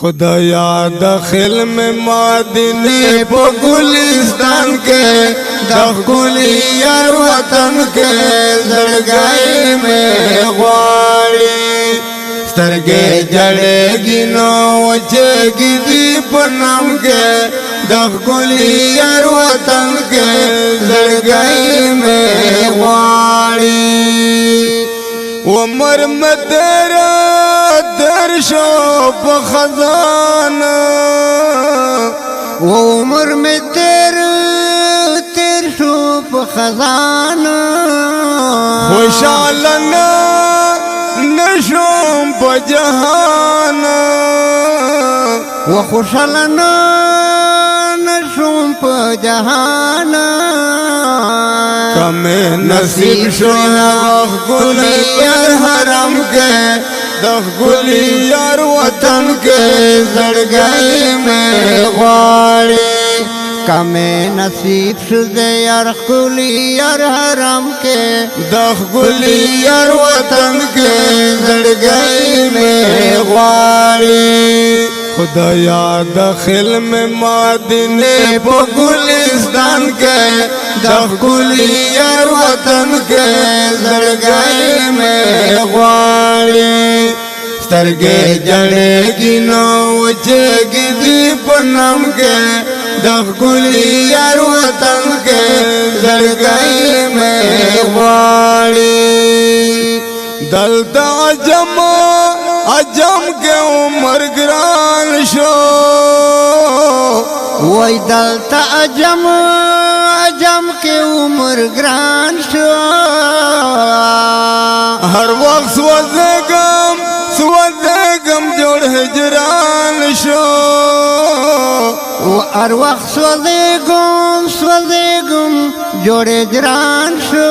खुदाया दखिल में मादिने पो गुलिस्तान के दखुली यार वतन के जड़गाई में ग्वाड़ी सरगे जड़ेगी नो वचेगी दीप नाम के दखुली यार वतन के जड़गाई में ग्वाड़ी उमर में तेरा दर्शो खजाना वो उम्र में तेर शोप खजाना खुशालना नशों बजहाना वो खुशलना नशों जहाना कमे नसीब शोना गुलियार हरम के दखुली यार वतन के जड़गाई में ग्वाड़ी कमे नसीब शुदे यार कुली यार हराम के दखुली यार वतन के जड़गाई में ग्वाड़ी खुदाया दखिल में मादिने पो गुलिस्तान के दखुली यार वतन के जड़गाई में ग्वाड़ी सरगे जड़ेगी नो वचेगी दीप नाम के दखुली यार वतन के जड़गाई में ग्वाड़ी दलता जमा अजम के उमर ग्रान शो वही दलता अजम के उम्र ग्रान शो हर वक्त स्वदेगम जोड़ हिजरान शो वो हर वक्त स्वदेगम जोड़े जरान शो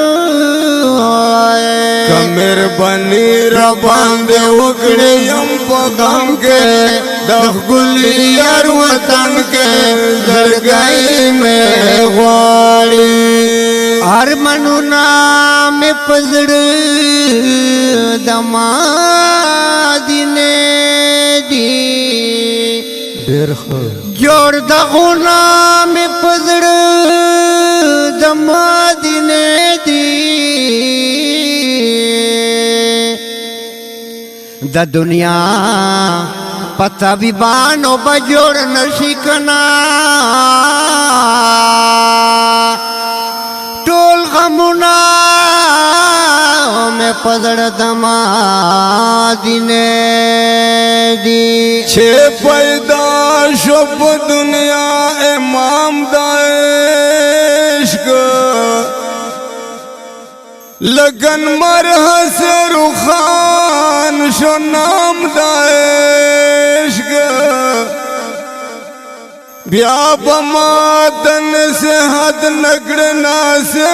कमेर बनी रबान दे उकड़े यम पगम के दखुली यार वतन के जड़गाई में ग्वाड़ी हर मनुना में पजड़ दमादिने दी जोड़ दगुना में पजड़ दमादिने दी द दुनिया पता भी बानो बजोड़ न शिकना टोल गमुना में पदड़ दमा दिने दी छे पैदा शब दुनिया इमाम दाइश्क लगन मरह से रुखान शो नाम दाइश्क ब्याप मातन से हद नगड़ना से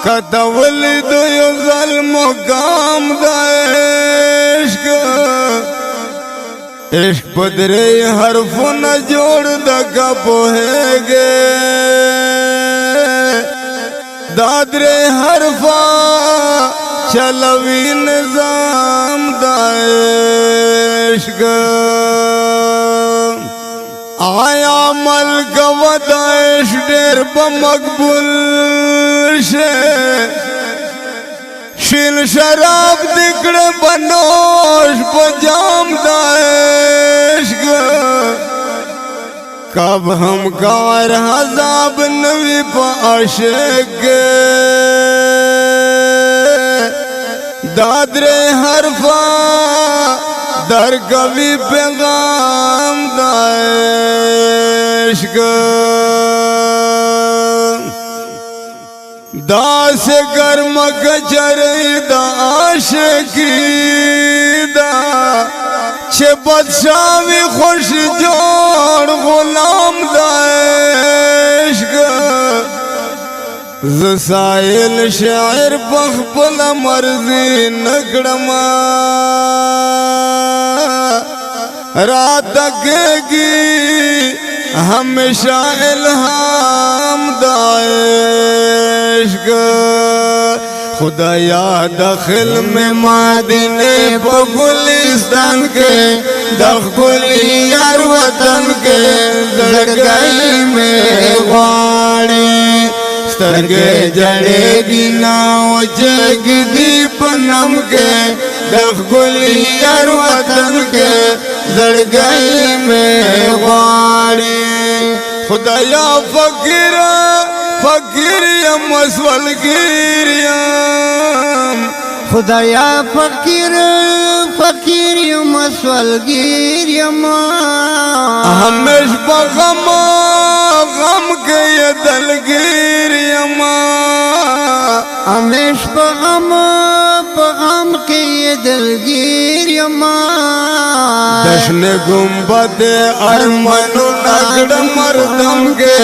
कदवल दो ज़ल्म काम दाइश्क इश्क पदरे हरफ न जोड़ दगा पोहेगे दादरे हरफा चलवी निजाम दाइश्क आया मल गवदाइश डेर बमकबुल शे शिल शराब दिकड़े बनोश पजाम दाइश्क कब हम गार हजाब नवी पाशेक दादरे हरफा दर कवि पैगाम दाइश्क दास गर्म कचरे दाशकी दा छे बदशावी खुश जोड़ गुलाम दाइश्क ज़साइल शायर बखबल मर्जी नगड़मा रात तकेगी हमेशा इल्हाम दाइश्क खुदाया दखिल में मादिने पो गुलिस्तान के دخلی یار وطن کے زڑگئی میں غواڑی سترگے جڑے گی ناو جگ دی پنم کے دخلی یار وطن کے زڑگئی میں غواڑی خدایا فقیر فقیر یم اسول گیر یم خدایا فقیر فقیر یم اسولگیر یم ہمیش بغم غم کے یہ دلگیر یم ہمیش پغم کے یہ دلگیر یم جشن گنبد ارمنو نگڑ مردم کے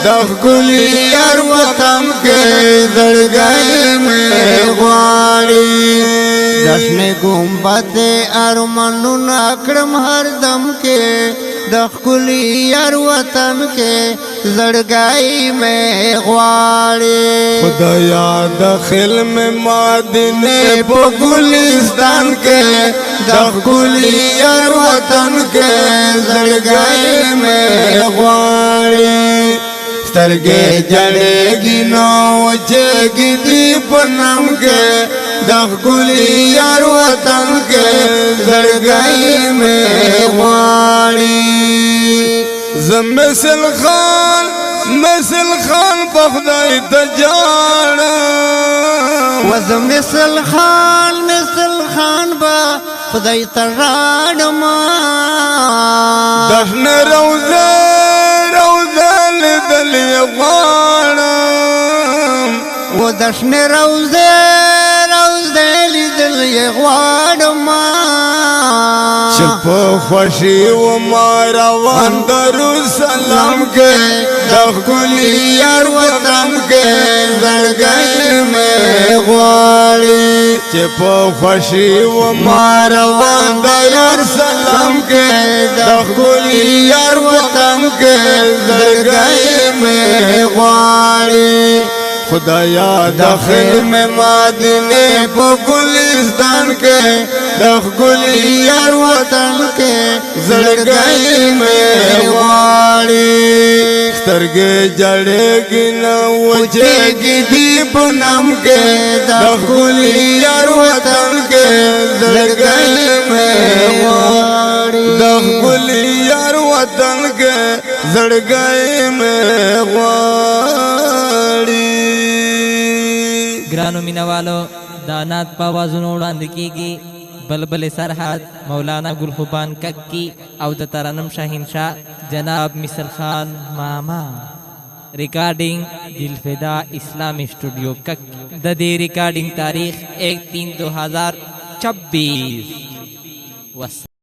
دخلی یار وطن کے زڑگئی میں غواڑی جشن گنبد ارمنون اکرم ہر دم کے دخلی یار وطن کے زڑگائی میں غواڑی خدایا دخل میں مادنے پو گلستان کے دخلی یار وطن کے زڑگائی میں غواڑی سترگے جڑے گی نو جگی دی پنم کے دخلی یار وطن کے زڑگئی میں غواڑی مثل خان بخدای تجاڑا وز مثل خان با خدای تراڑما دفن روزہ لدلی غواڑم و دشن روزے لیدل غواڑما چپ خوشی و ماروان درو سلام کے دخلی یار وطن کے زڑگئی میں غواڑی چپ خوشی و ماروان درو سلام کے دخلی یار وطن کے زڑگئی میں غواڑی خدایا دخل میں مادنے پو گلستان کے دخلی یار وطن کے زڑگئی میں غواڑی سترگے جڑے گی نوچے گی دیپ نم کے دخلی یار وطن کے زڑگئی میں غواڑی دخلی یار وطن کے زڑگئی میں غواڑی گرانو مینوالو دانات پاوازونو وړاندې کیږي بلبل سرحد مولانا گلخوبان ککی او د ترنم شاهنشاه جناب مصر خان ماما ریکارڈنگ دلفدا اسلامی اسٹوڈیو ککی د دې ریکارڈنگ تاریخ 1/3/2026